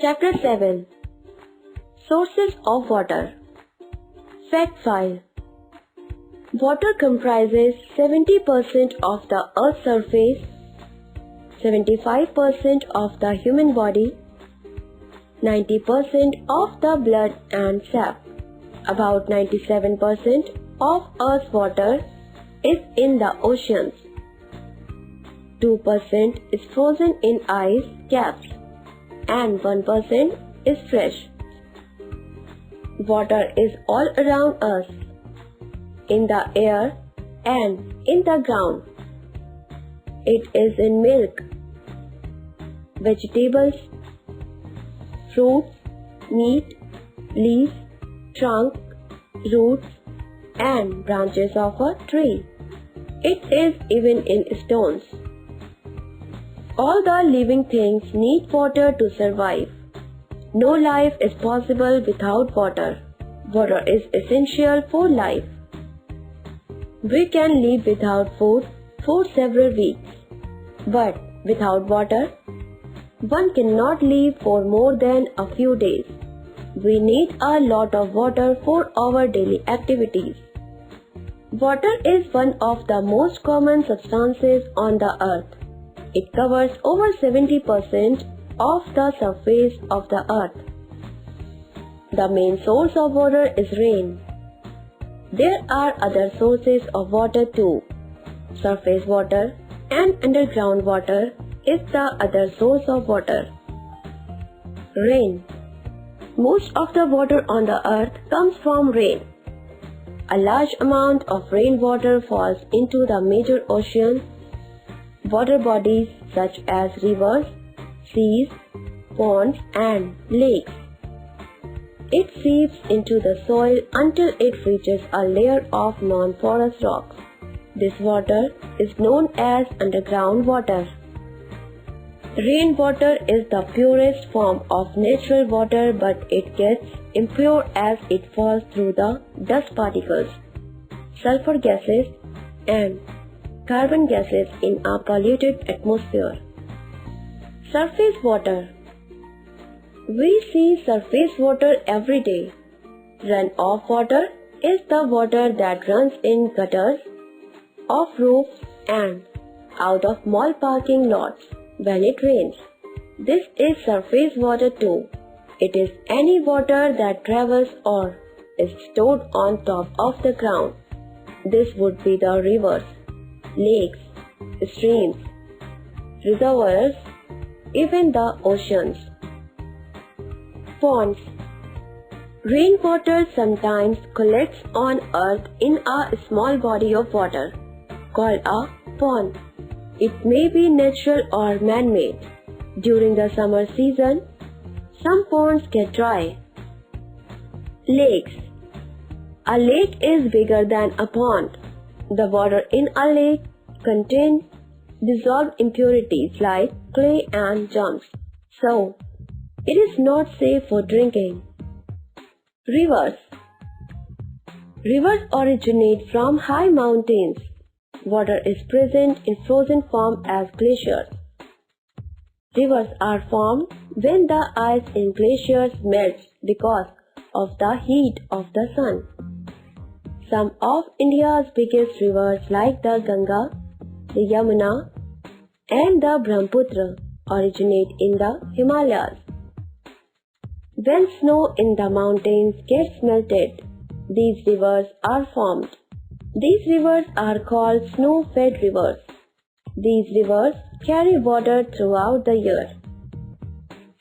Chapter 7 Sources of Water. Fact File. Water comprises 70% of the Earth's surface, 75% of the human body, 90% of the blood and sap. About 97% of Earth's water is in the oceans. 2% is frozen in ice caps and 1% is fresh. Water is all around us, in the air and in the ground. It is in milk, vegetables, fruits, meat, leaves, trunk, roots and branches of a tree. It is even in stones. All the living things need water to survive. No life is possible without water. Water is essential for life. We can live without food for several weeks, but without water, one cannot live for more than a few days. We need a lot of water for our daily activities. Water is one of the most common substances on the earth. It covers over 70% of the surface of the earth. The main source of water is rain. There are other sources of water too. Surface water and underground water is the other source of water. Rain. Most of the water on the earth comes from rain. A large amount of rainwater falls into the major oceans, water bodies such as rivers, seas, ponds and lakes. It seeps into the soil until it reaches a layer of non-porous rocks. This water is known as underground water. Rainwater is the purest form of natural water, but it gets impure as it falls through the dust particles, sulfur gases and carbon gases in a polluted atmosphere. Surface water. We see surface water every day. Runoff water is the water that runs in gutters, off roofs and out of mall parking lots when it rains. This is surface water too. It is any water that travels or is stored on top of the ground. This would be the rivers, lakes, streams, reservoirs, even the oceans. Ponds. Rainwater sometimes collects on earth in a small body of water called a pond. It may be natural or man-made. During the summer season, some ponds get dry. Lakes. A lake is bigger than a pond. The water in a lake contains dissolved impurities like clay and germs, so it is not safe for drinking. Rivers. Rivers originate from high mountains. Water is present in frozen form as glaciers. Rivers are formed when the ice in glaciers melts because of the heat of the sun. Some of India's biggest rivers like the Ganga, the Yamuna and the Brahmaputra originate in the Himalayas. When snow in the mountains gets melted, these rivers are formed. These rivers are called snow-fed rivers. These rivers carry water throughout the year.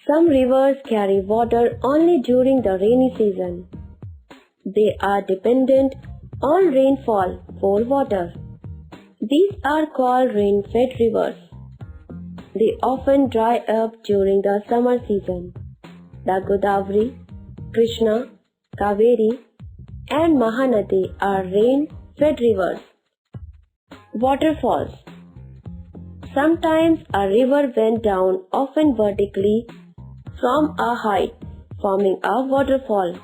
Some rivers carry water only during the rainy season. They are dependent on rainfall for water. These are called rain-fed rivers. They often dry up during the summer season. The Godavari, Krishna, Kaveri and Mahanadi are rain-fed rivers. Waterfalls. Sometimes a river went down, often vertically, from a height, forming a waterfall.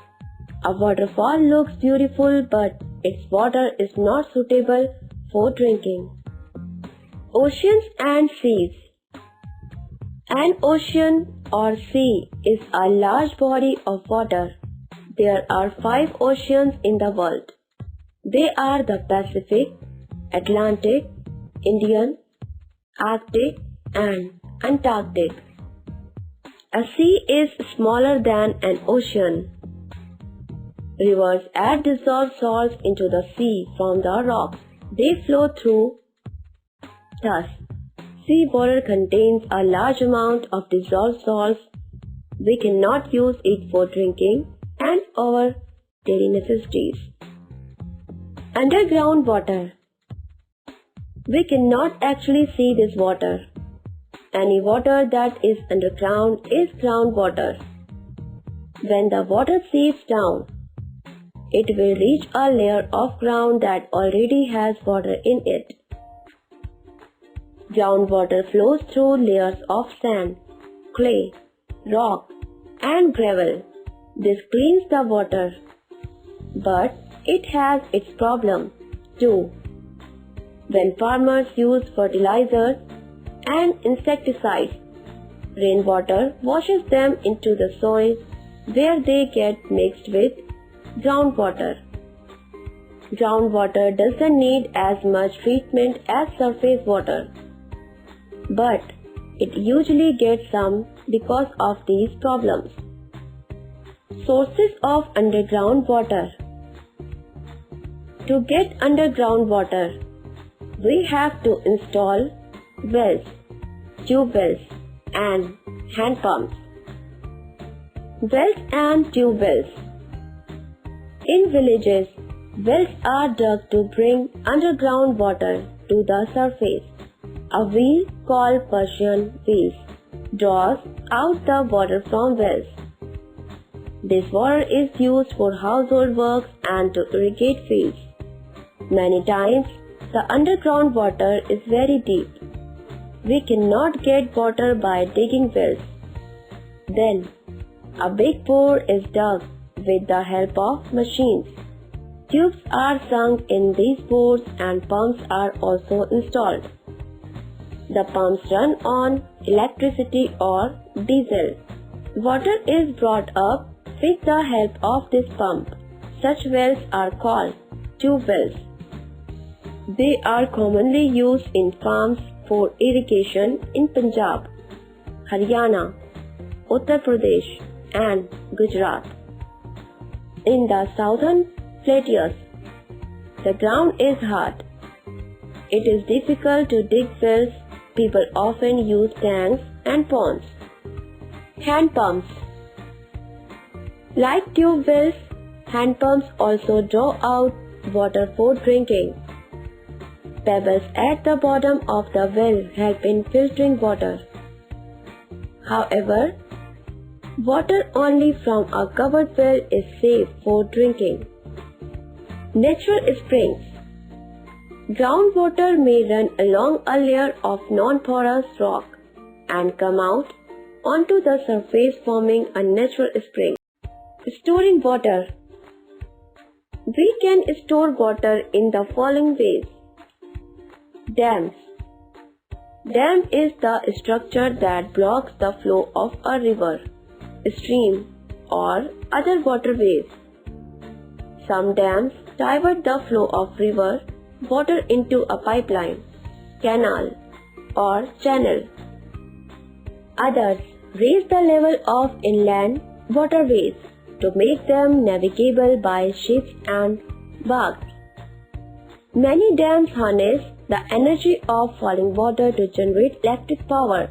A waterfall looks beautiful, but its water is not suitable for drinking. Oceans and seas. An ocean or sea is a large body of water. There are 5 oceans in the world. They are the Pacific, Atlantic, Indian, Arctic, and Antarctic. A sea is smaller than an ocean. Rivers add dissolved salts into the sea from the rocks they flow through. Thus, seawater contains a large amount of dissolved salts. We cannot use it for drinking and our daily necessities. Underground water. We cannot actually see this water. Any water that is underground is groundwater. When the water seeps down, it will reach a layer of ground that already has water in it. Groundwater flows through layers of sand, clay, rock, and gravel. This cleans the water. But it has its problem too. When farmers use fertilizers and insecticides, rainwater washes them into the soil where they get mixed with groundwater. Groundwater doesn't need as much treatment as surface water, but it usually gets some because of these problems. Sources of underground water. To get underground water, we have to install wells, tube wells, and hand pumps. Wells and tube wells. In villages, wells are dug to bring underground water to the surface. A wheel called Persian wheels draws out the water from wells. This water is used for household works and to irrigate fields. Many times, the underground water is very deep. We cannot get water by digging wells. Then, a big bore is dug with the help of machines. Tubes are sunk in these bores and pumps are also installed. The pumps run on electricity or diesel. Water is brought up with the help of this pump. Such wells are called tube wells. They are commonly used in farms for irrigation in Punjab, Haryana, Uttar Pradesh, and Gujarat. In the southern plateaus, the ground is hard. It is difficult to dig wells. People often use tanks and ponds. Hand pumps. Like tube wells, hand pumps also draw out water for drinking. Pebbles at the bottom of the well help in filtering water. However, water only from a covered well is safe for drinking. Natural springs. Groundwater may run along a layer of non-porous rock and come out onto the surface forming a natural spring. Storing water. We can store water in the following ways. Dams. Dam is the structure that blocks the flow of a river, stream, or other waterways. Some dams divert the flow of river water into a pipeline, canal, or channel. Others raise the level of inland waterways to make them navigable by ships and barks. Many dams harness the energy of falling water to generate electric power.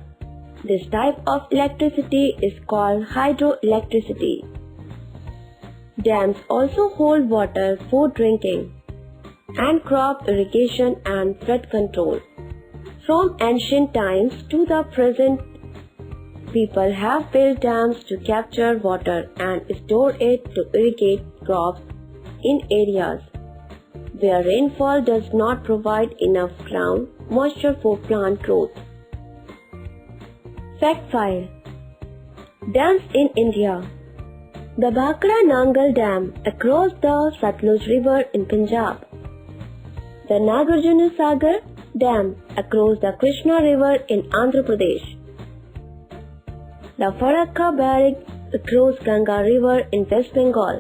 This type of electricity is called hydroelectricity. Dams also hold water for drinking and crop irrigation and flood control. From ancient times to the present, people have built dams to capture water and store it to irrigate crops in areas where rainfall does not provide enough ground moisture for plant growth. Fact file. Dams in India. The Bhakra Nangal Dam across the Satluj River in Punjab. The Nagarjuna Sagar Dam across the Krishna River in Andhra Pradesh. The Farakka barrage across Ganga River in West Bengal.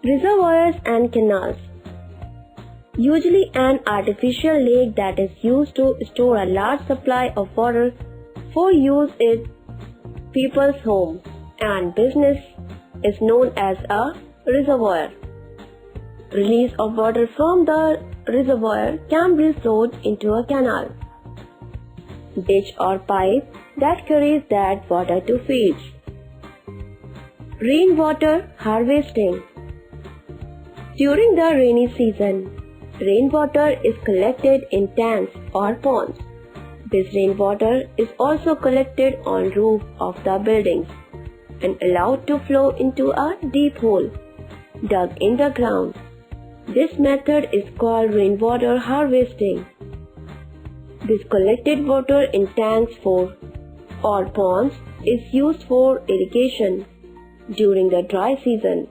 Reservoirs and canals. Usually an artificial lake that is used to store a large supply of water for use in people's homes and business is known as a reservoir. Release of water from the reservoir can be flowed into a canal, ditch or pipe that carries that water to fields. Rainwater harvesting. During the rainy season, rainwater is collected in tanks or ponds. This rainwater is also collected on roof of the buildings and allowed to flow into a deep hole dug in the ground. This method is called rainwater harvesting. This collected water in tanks or ponds is used for irrigation during the dry season.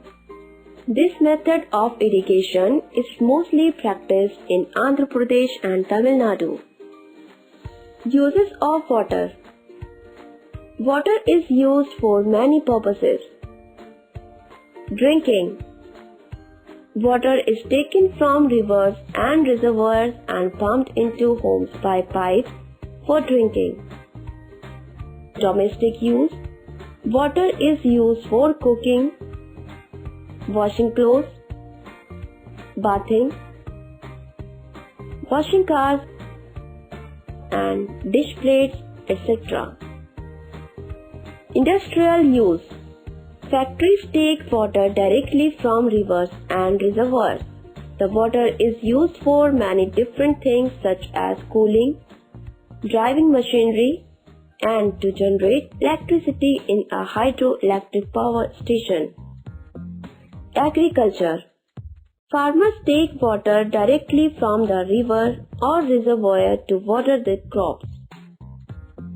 This method of irrigation is mostly practiced in Andhra Pradesh and Tamil Nadu. Uses of water. Water is used for many purposes. Drinking. Water is taken from rivers and reservoirs and pumped into homes by pipes for drinking. Domestic use. Water is used for cooking, washing clothes, bathing, washing cars and dish plates, etc. Industrial use. Factories take water directly from rivers and reservoirs. The water is used for many different things such as cooling, driving machinery, and to generate electricity in a hydroelectric power station. Agriculture. Farmers take water directly from the river or reservoir to water their crops.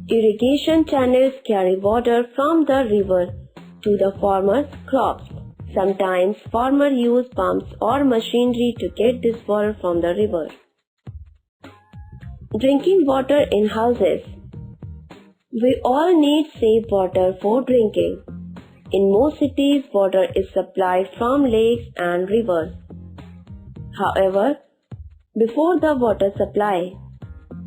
Irrigation channels carry water from the river to the farmers' crops. Sometimes farmers use pumps or machinery to get this water from the river. Drinking water in houses. We all need safe water for drinking. In most cities, water is supplied from lakes and rivers. However, before the water supply,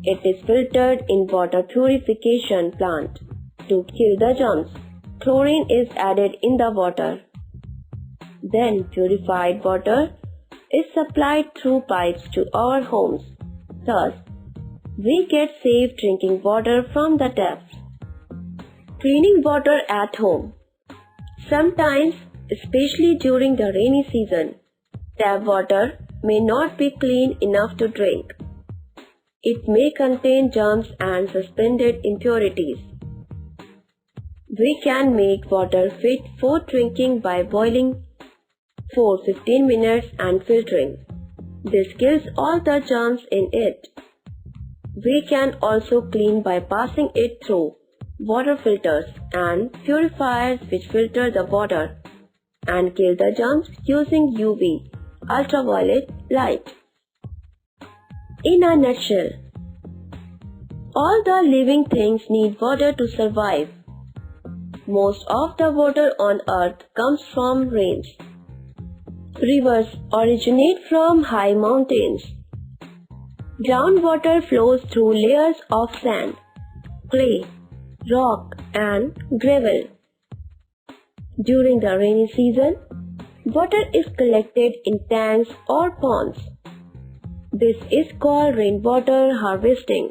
it is filtered in water purification plant to kill the germs. Chlorine is added in the water. Then purified water is supplied through pipes to our homes. Thus, we get safe drinking water from the taps. Cleaning water at home. Sometimes, especially during the rainy season, tap water may not be clean enough to drink. It may contain germs and suspended impurities. We can make water fit for drinking by boiling for 15 minutes and filtering. This kills all the germs in it. We can also clean by passing it through water filters and purifiers which filter the water and kill the germs using UV ultraviolet light. In a nutshell, all the living things need water to survive. Most of the water on earth comes from rains. Rivers originate from high mountains. Groundwater flows through layers of sand, clay, rock and gravel. During the rainy season, water is collected in tanks or ponds. This is called rainwater harvesting.